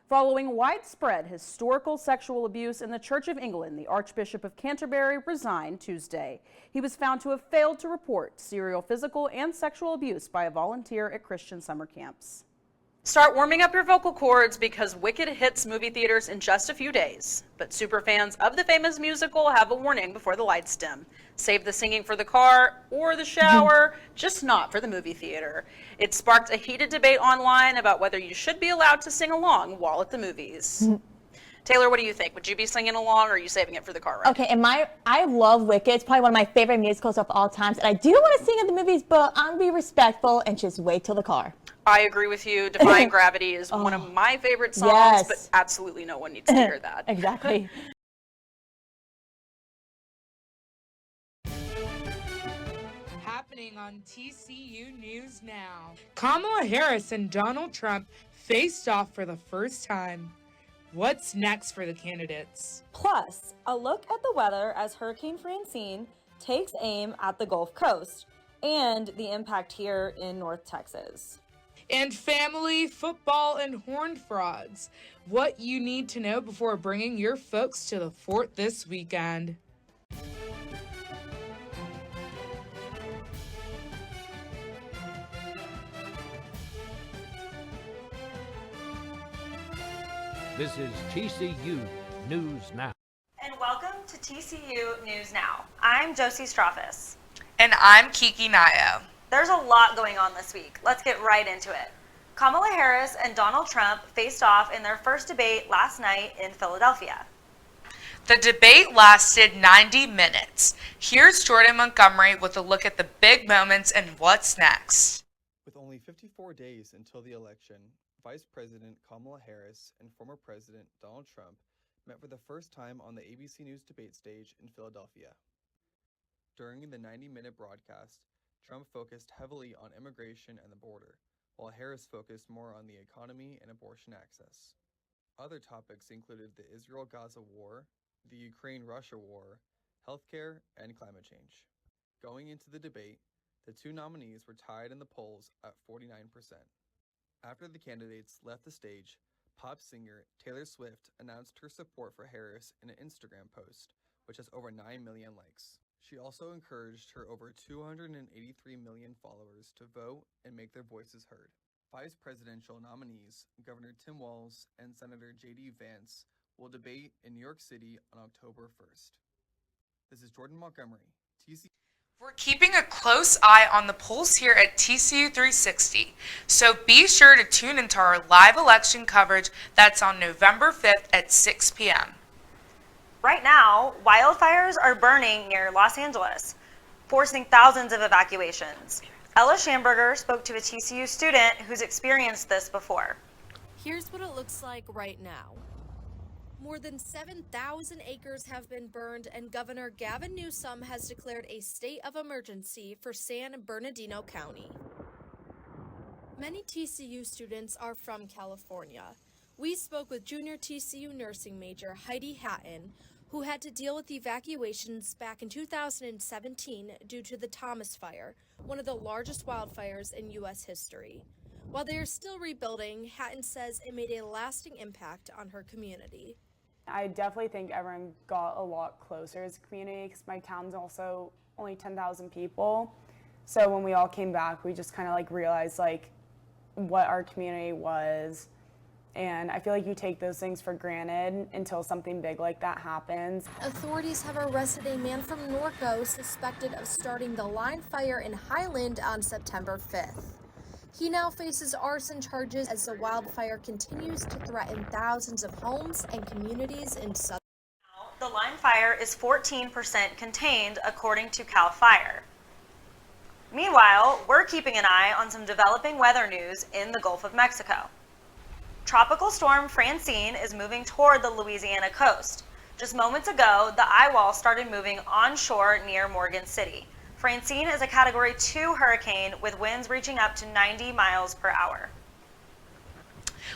Following widespread historical sexual abuse in the Church of England, the Archbishop of Canterbury resigned Tuesday. He was found to have failed to report serial physical and sexual abuse by a volunteer at Christian summer camps. Start warming up your vocal cords because Wicked hits movie theaters in just a few days. But superfans of the famous musical have a warning before the lights dim. Save the singing for the car or the shower, just not for the movie theater. It sparked a heated debate online about whether you should be allowed to sing along while at the movies. Taylor, what do you think? Would you be singing along or are you saving it for the car ride? Okay, I love Wicked. It's probably one of my favorite musicals of all times. And I do want to sing at the movies, but I'm going to be respectful and just wait till the car. I agree with you. Defying Gravity is one of my favorite songs, but absolutely no one needs to hear that. Exactly. Happening on TCU News Now. Kamala Harris and Donald Trump faced off for the first time. What's next for the candidates? Plus, a look at the weather as Hurricane Francine takes aim at the Gulf Coast and the impact here in North Texas. And family, football, and horned frogs. What you need to know before bringing your folks to the fort this weekend. This is TCU News Now. And welcome to TCU News Now. I'm Josie Straffus. And I'm Kiki Nayo. There's a lot going on this week. Let's get right into it. Kamala Harris and Donald Trump faced off in their first debate last night in Philadelphia. The debate lasted 90 minutes. Here's Jordan Montgomery with a look at the big moments and what's next. With only 54 days until the election, Vice President Kamala Harris and former President Donald Trump met for the first time on the ABC News debate stage in Philadelphia. During the 90-minute broadcast, Trump focused heavily on immigration and the border, while Harris focused more on the economy and abortion access. Other topics included the Israel-Gaza war, the Ukraine-Russia war, healthcare, and climate change. Going into the debate, the two nominees were tied in the polls at 49%. After the candidates left the stage, pop singer Taylor Swift announced her support for Harris in an Instagram post, which has over 9 million likes. She also encouraged her over 283 million followers to vote and make their voices heard. Vice presidential nominees Governor Tim Walz and Senator J.D. Vance will debate in New York City on October 1st. This is Jordan Montgomery, TCU. We're keeping a close eye on the polls here at TCU 360, so be sure to tune into our live election coverage that's on November 5th at 6 p.m. Right now, wildfires are burning near Los Angeles, forcing thousands of evacuations. Ella Schamberger spoke to a TCU student who's experienced this before. Here's what it looks like right now. More than 7,000 acres have been burned, and Governor Gavin Newsom has declared a state of emergency for San Bernardino County. Many TCU students are from California. We spoke with junior TCU nursing major Heidi Hatton, who had to deal with evacuations back in 2017 due to the Thomas Fire, one of the largest wildfires in U.S. history. While they are still rebuilding, Hatton says it made a lasting impact on her community. I definitely think everyone got a lot closer as a community because my town's also only 10,000 people. So when we all came back, we just kind of realized what our community was. And I feel like you take those things for granted until something big like that happens. Authorities have arrested a man from Norco suspected of starting the line fire in Highland on September 5th. He now faces arson charges as the wildfire continues to threaten thousands of homes and communities in southern. The line fire is 14% contained, according to CAL FIRE. Meanwhile, we're keeping an eye on some developing weather news in the Gulf of Mexico. Tropical storm Francine is moving toward the Louisiana coast. Just moments ago, the eye wall started moving onshore near Morgan City. Francine is a Category 2 hurricane with winds reaching up to 90 miles per hour.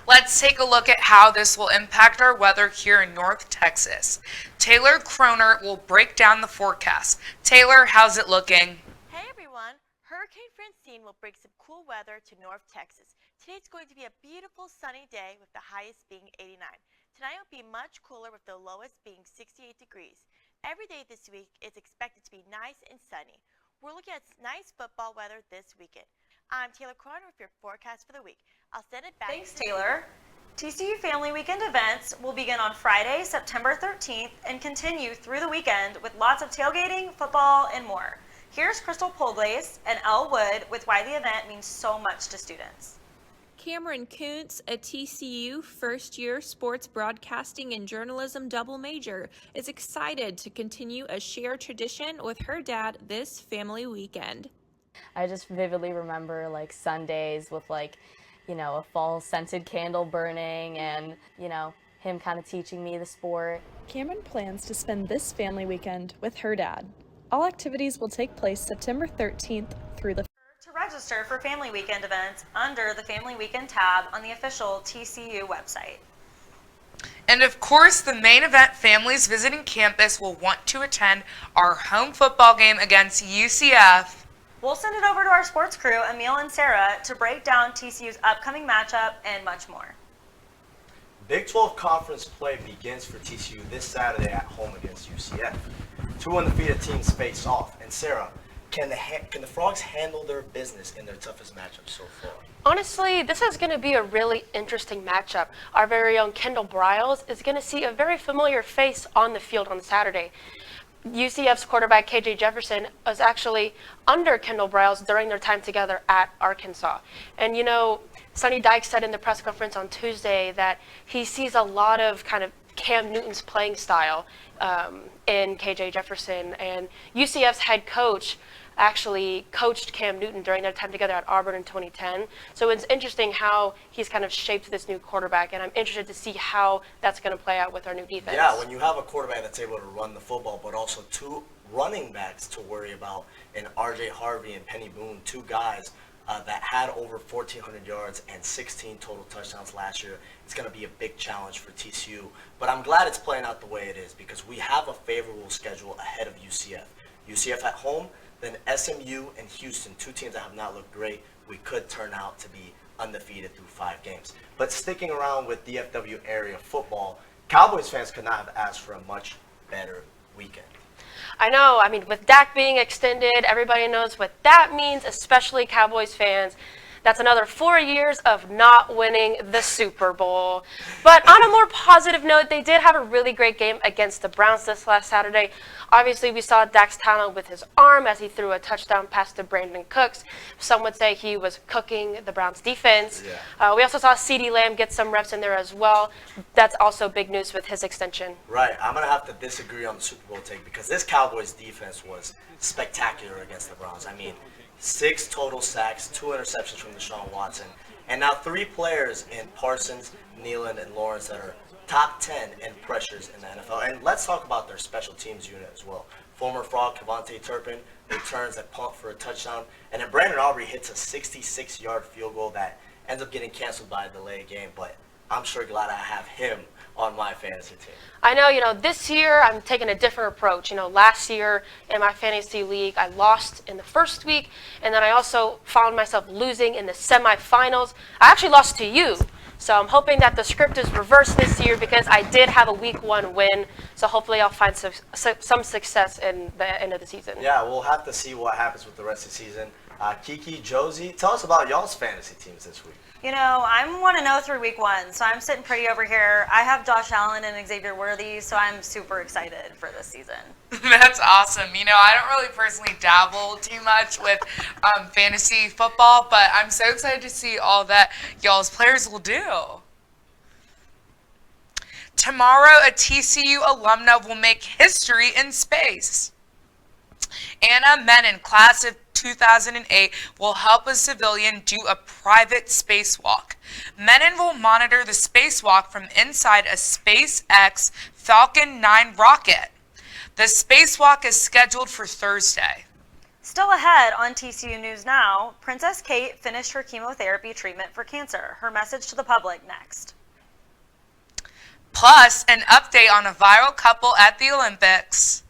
Let's take a look at how this will impact our weather here in North Texas. Taylor Croner will break down the forecast. Taylor, how's it looking? Hey everyone, Hurricane Francine will bring some cool weather to North Texas. Today it's going to be a beautiful sunny day with the highest being 89. Tonight will be much cooler with the lowest being 68 degrees. Every day this week is expected to be nice and sunny. We're looking at nice football weather this weekend. I'm Taylor Cronin with your forecast for the week. I'll send it back. Thanks, Taylor. TCU Family Weekend events will begin on Friday, September 13th and continue through the weekend with lots of tailgating, football, and more. Here's Crystal Polglaze and Elle Wood with why the event means so much to students. Cameron Kuntz, a TCU first-year sports broadcasting and journalism double major, is excited to continue a shared tradition with her dad this family weekend. I just vividly remember like Sundays with a fall scented candle burning and, him kind of teaching me the sport. Cameron plans to spend this family weekend with her dad. All activities will take place September 13th through the To register for Family Weekend events under the Family Weekend tab on the official TCU website. And of course, the main event families visiting campus will want to attend our home football game against UCF. We'll send it over to our sports crew, Emil and Sarah, to break down TCU's upcoming matchup and much more. Big 12 conference play begins for TCU this Saturday at home against UCF. Two undefeated teams face off. And Sarah, can the Frogs handle their business in their toughest matchup so far? Honestly, this is going to be a really interesting matchup. Our very own Kendall Briles is going to see a very familiar face on the field on Saturday. UCF's quarterback KJ Jefferson was actually under Kendall Briles during their time together at Arkansas. And Sonny Dykes said in the press conference on Tuesday that he sees a lot of kind of Cam Newton's playing style in KJ Jefferson, and UCF's head coach actually coached Cam Newton during their time together at Auburn in 2010. So it's interesting how he's kind of shaped this new quarterback, and I'm interested to see how that's going to play out with our new defense. Yeah, when you have a quarterback that's able to run the football, but also two running backs to worry about in RJ Harvey and Penny Boone, two guys that had over 1,400 yards and 16 total touchdowns last year. It's going to be a big challenge for TCU. But I'm glad it's playing out the way it is because we have a favorable schedule ahead of UCF. UCF at home, then SMU and Houston, two teams that have not looked great. We could turn out to be undefeated through 5 games. But sticking around with DFW area football, Cowboys fans could not have asked for a much better weekend. I know, with Dak being extended, everybody knows what that means, especially Cowboys fans. That's another 4 years of not winning the Super Bowl. But on a more positive note, they did have a really great game against the Browns this last Saturday. Obviously, we saw Dak's talent with his arm as he threw a touchdown pass to Brandon Cooks. Some would say he was cooking the Browns defense. Yeah. We also saw CeeDee Lamb get some reps in there as well. That's also big news with his extension. Right. I'm going to have to disagree on the Super Bowl take because this Cowboys defense was spectacular against the Browns. 6 total sacks, 2 interceptions from Deshaun Watson, and now 3 players in Parsons, Nealon, and Lawrence that are top 10 in pressures in the NFL. And let's talk about their special teams unit as well. Former Frog Kevontae Turpin returns a punt for a touchdown, and then Brandon Aubrey hits a 66-yard field goal that ends up getting canceled by a delayed game, but I'm sure glad I have him on my fantasy team. I know, this year I'm taking a different approach. Last year in my fantasy league, I lost in the first week, and then I also found myself losing in the semifinals. I actually lost to you. So I'm hoping that the script is reversed this year because I did have a week 1 win. So hopefully I'll find some success in the end of the season. Yeah, we'll have to see what happens with the rest of the season. Kiki, Josie, tell us about y'all's fantasy teams this week. I'm 1-0 through week 1, so I'm sitting pretty over here. I have Josh Allen and Xavier Worthy, so I'm super excited for this season. That's awesome. I don't really personally dabble too much with fantasy football, but I'm so excited to see all that y'all's players will do. Tomorrow, a TCU alumna will make history in space. Anna Menon, class of 2008, will help a civilian do a private spacewalk. Menon will monitor the spacewalk from inside a SpaceX Falcon 9 rocket. The spacewalk is scheduled for Thursday. Still ahead on TCU News Now, Princess Kate finished her chemotherapy treatment for cancer. Her message to the public next. Plus, an update on a viral couple at the Olympics.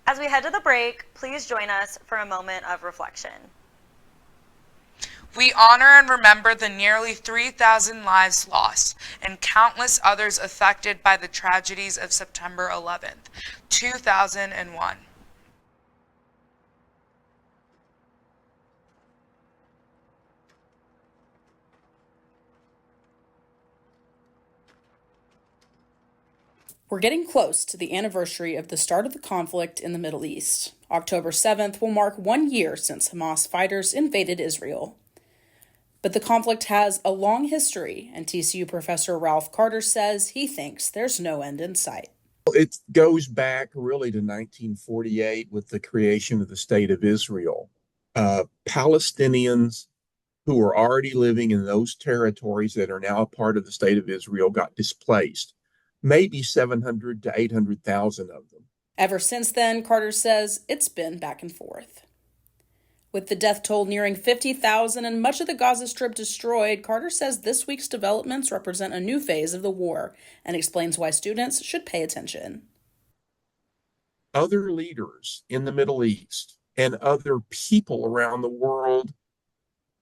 As we head to the break, please join us for a moment of reflection. We honor and remember the nearly 3,000 lives lost and countless others affected by the tragedies of September 11th, 2001. We're getting close to the anniversary of the start of the conflict in the Middle East. October 7th will mark 1 year since Hamas fighters invaded Israel. But the conflict has a long history, and TCU professor Ralph Carter says he thinks there's no end in sight. It goes back really to 1948 with the creation of the State of Israel. Palestinians who were already living in those territories that are now a part of the State of Israel got displaced. Maybe 700 to 800,000 of them. Ever since then, Carter says it's been back and forth. With the death toll nearing 50,000 and much of the Gaza Strip destroyed, Carter says this week's developments represent a new phase of the war and explains why students should pay attention. Other leaders in the Middle East and other people around the world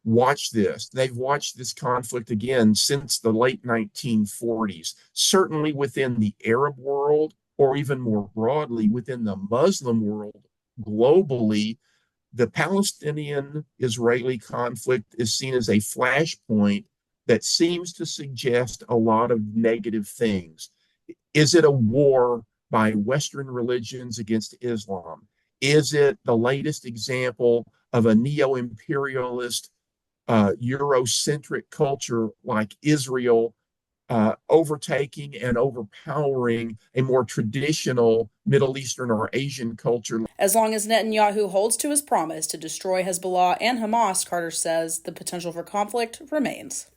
watch this. They've watched this conflict again since the late 1940s, certainly within the Arab world, or even more broadly within the Muslim world globally. The Palestinian-Israeli conflict is seen as a flashpoint that seems to suggest a lot of negative things. Is it a war by Western religions against Islam? Is it the latest example of a neo-imperialist Eurocentric culture like Israel overtaking and overpowering a more traditional Middle Eastern or Asian culture? As long as Netanyahu holds to his promise to destroy Hezbollah and Hamas, Carter says the potential for conflict remains.